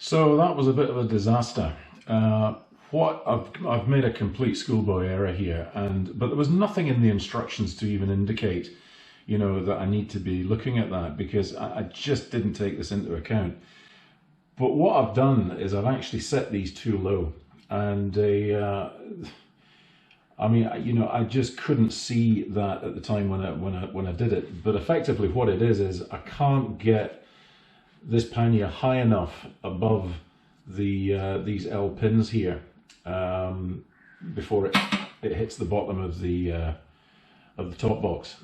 So that was a bit of a disaster. I've made a complete schoolboy error here, but there was nothing in the instructions to even indicate, that I need to be looking at that, because I just didn't take this into account. But what I've done is I've actually set these too low, and I just couldn't see that at the time when I did it. But effectively, what it is I can't get this pannier high enough above these L pins here before it hits the bottom of the top box.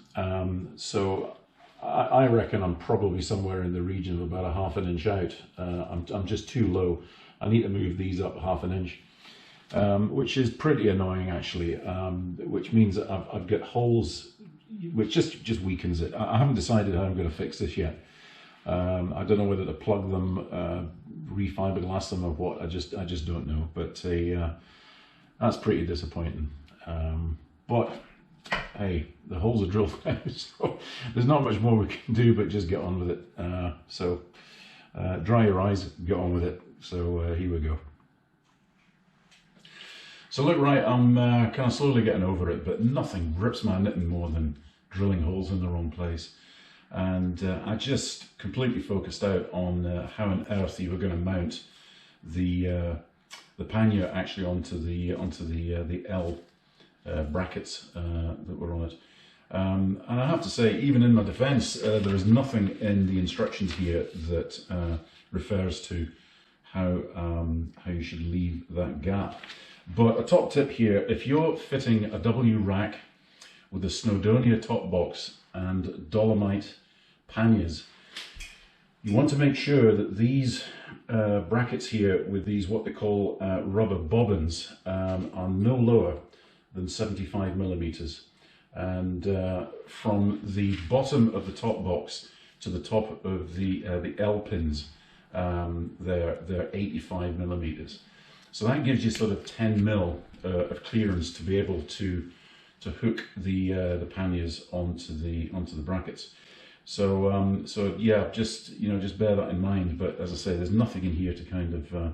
So I reckon I'm probably somewhere in the region of about a ½ an inch out. I'm just too low. I need to move these up ½ an inch, which is pretty annoying actually. Which means that I've got holes, which just weakens it. I haven't decided how I'm going to fix this yet. I don't know whether to plug them, re-fiberglass them, or what. I just don't know. But that's pretty disappointing. But hey, the holes are drilled out, so there's not much more we can do but just get on with it. So dry your eyes, get on with it. So here we go. So look, right, I'm kind of slowly getting over it, but nothing rips my knitting more than drilling holes in the wrong place. And I just completely focused out on how on earth you were going to mount the pannier actually onto the L brackets that were on it. And I have to say, even in my defence, there is nothing in the instructions here that refers to how you should leave that gap. But a top tip here: if you're fitting a W rack with a Snowdonia top box and Dolomite panniers, you want to make sure that these brackets here with these what they call rubber bobbins are no lower than 75 millimeters, and from the bottom of the top box to the top of the L pins, they're 85 millimeters. So that gives you sort of 10 mil of clearance to be able to hook the panniers onto the brackets. So yeah, just bear that in mind. But as I say, there's nothing in here to kind of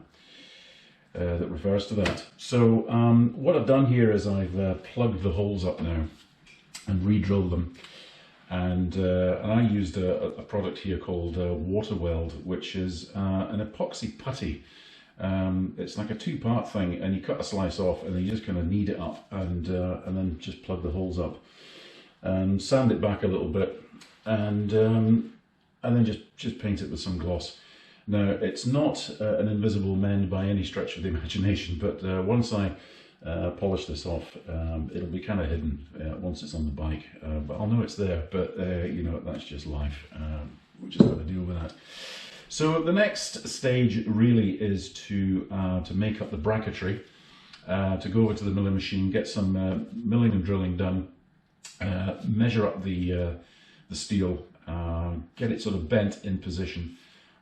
that refers to that. So what I've done here is I've plugged the holes up now and re-drilled them, and I used a product here called Water Weld, which is an epoxy putty. It's like a two-part thing, and you cut a slice off and then you just kind of knead it up, and then just plug the holes up and sand it back a little bit, and then just paint it with some gloss. Now, it's not an invisible mend by any stretch of the imagination, but once I polish this off, it'll be kind of hidden once it's on the bike, but I'll know it's there. But that's just life. We just got to deal with that. So the next stage really is to make up the bracketry, to go over to the milling machine, get some milling and drilling done, measure up the steel, get it sort of bent in position,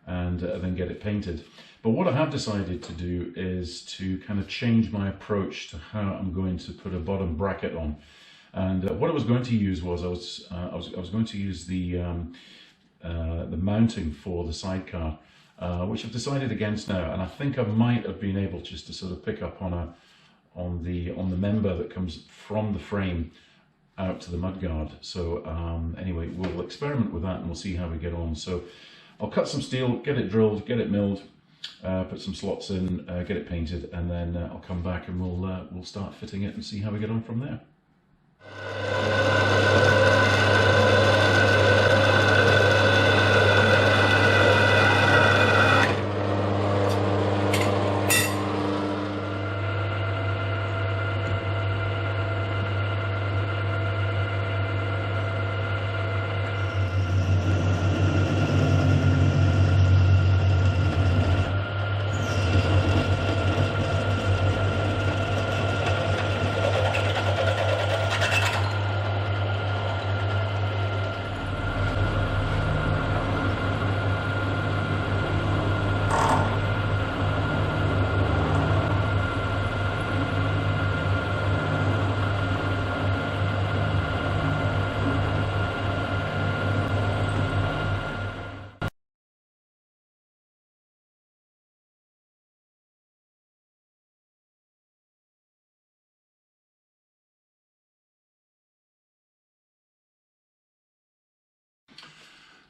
and then get it painted. But what I have decided to do is to kind of change my approach to how I'm going to put a bottom bracket on. And what I was going to use was I was going to use the mounting for the sidecar, which I've decided against now, and I think I might have been able just to sort of pick up on the member that comes from the frame out to the mudguard. So anyway, we'll experiment with that and we'll see how we get on. So I'll cut some steel, get it drilled, get it milled, put some slots in, get it painted, and then I'll come back and we'll start fitting it and see how we get on from there.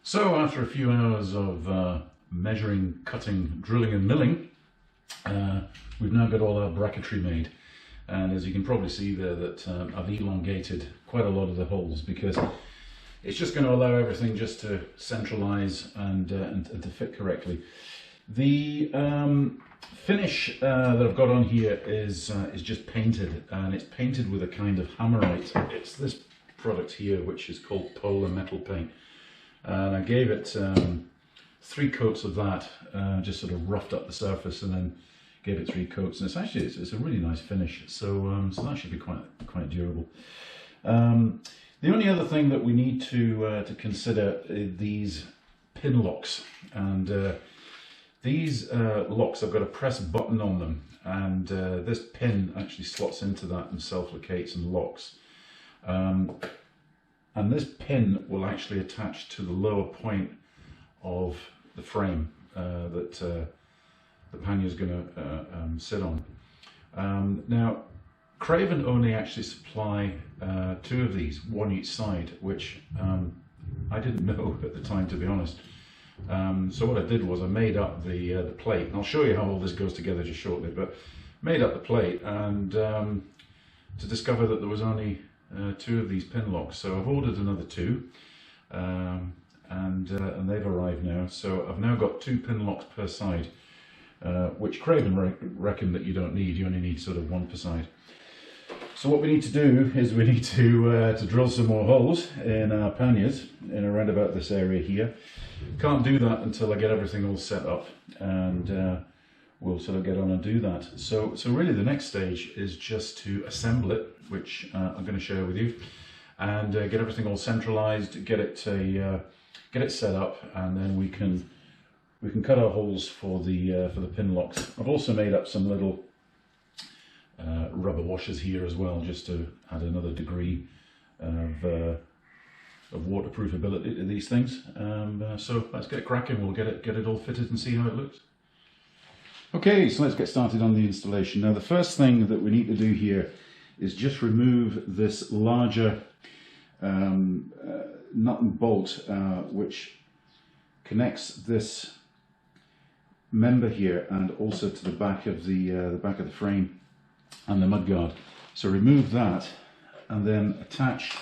So after a few hours of measuring, cutting, drilling and milling, we've now got all our bracketry made. And as you can probably see there, that I've elongated quite a lot of the holes, because it's just going to allow everything just to centralize and to fit correctly. The finish that I've got on here is just painted, and it's painted with a kind of hammerite. It's this product here, which is called Polar Metal Paint. And I gave it 3 coats of that, just sort of roughed up the surface, and then gave it 3 coats. And it's a really nice finish. So so that should be quite durable. The only other thing that we need to consider are these pin locks, and these locks, I've got a press button on them, and this pin actually slots into that and self-locates and locks. And this pin will actually attach to the lower point of the frame that the pannier is going to sit on. Now, Craven only actually supply 2 of these, 1 each side, which I didn't know at the time, to be honest. So what I did was I made up the plate, and I'll show you how all this goes together just shortly, but made up the plate, and to discover that there was only 2 of these pin locks. So I've ordered another 2, and they've arrived now. So I've now got 2 pin locks per side, which Craven reckon that you don't need. You only need sort of 1 per side. So what we need to do is we need to drill some more holes in our panniers in around about this area here. Can't do that until I get everything all set up, and we'll sort of get on and do that. So really the next stage is just to assemble it, which I'm going to share with you, and get everything all centralized, get it set up, and then we can cut our holes for the pin locks. I've also made up some little rubber washers here as well, just to add another degree of waterproof ability to these things. So let's get cracking. We'll get it all fitted and see how it looks. Okay, so let's get started on the installation. Now, the first thing that we need to do here is just remove this larger nut and bolt which connects this member here and also to the back of the frame and the mudguard. So remove that, and then attach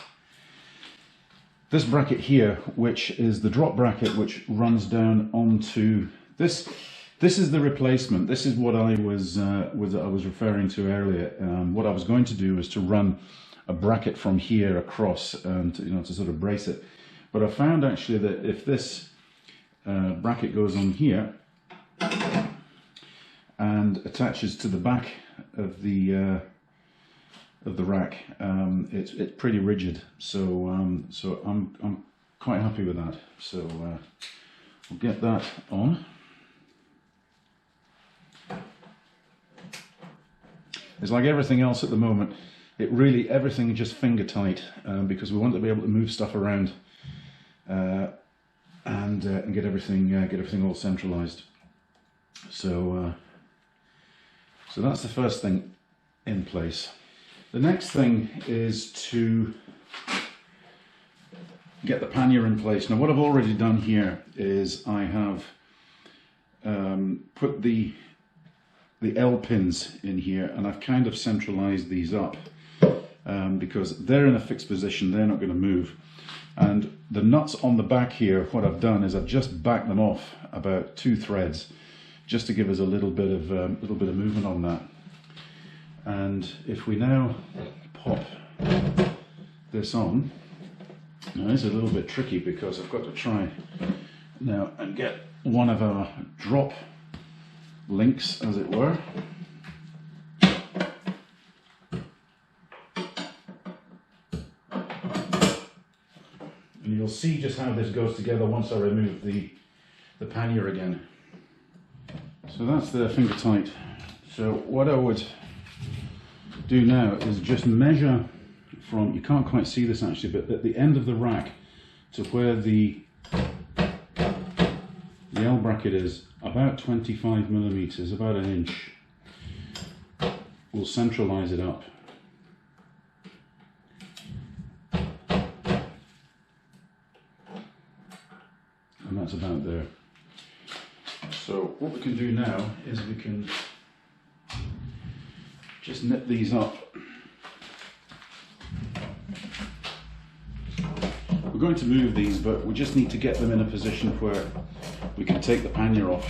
this bracket here, which is the drop bracket, which runs down onto this. This is the replacement. This is what I was referring to earlier. What I was going to do is to run a bracket from here across, and to sort of brace it. But I found actually that if this bracket goes on here and attaches to the back of the rack, it's pretty rigid. So I'm quite happy with that. So we'll get that on. It's like everything else at the moment. Everything is just finger tight, because we want to be able to move stuff around and get everything all centralized. So that's the first thing in place. The next thing is to get the pannier in place. Now, what I've already done here is I have put the L pins in here, and I've kind of centralized these up because they're in a fixed position, they're not going to move. And the nuts on the back here, what I've done is I've just backed them off about 2 threads, just to give us a little bit of movement on that. And if we now pop this on, now it's a little bit tricky because I've got to try now and get one of our drop links, as it were. And you'll see just how this goes together once I remove the pannier again. So that's the finger tight. So what I would do now is just measure from, you can't quite see this actually, but at the end of the rack to where the L bracket is, about 25 millimeters, about 1 inch. We'll centralize it up. and that's about there. So what we can do now is we can just nip these up. We're going to move these, but we just need to get them in a position where we can take the pannier off.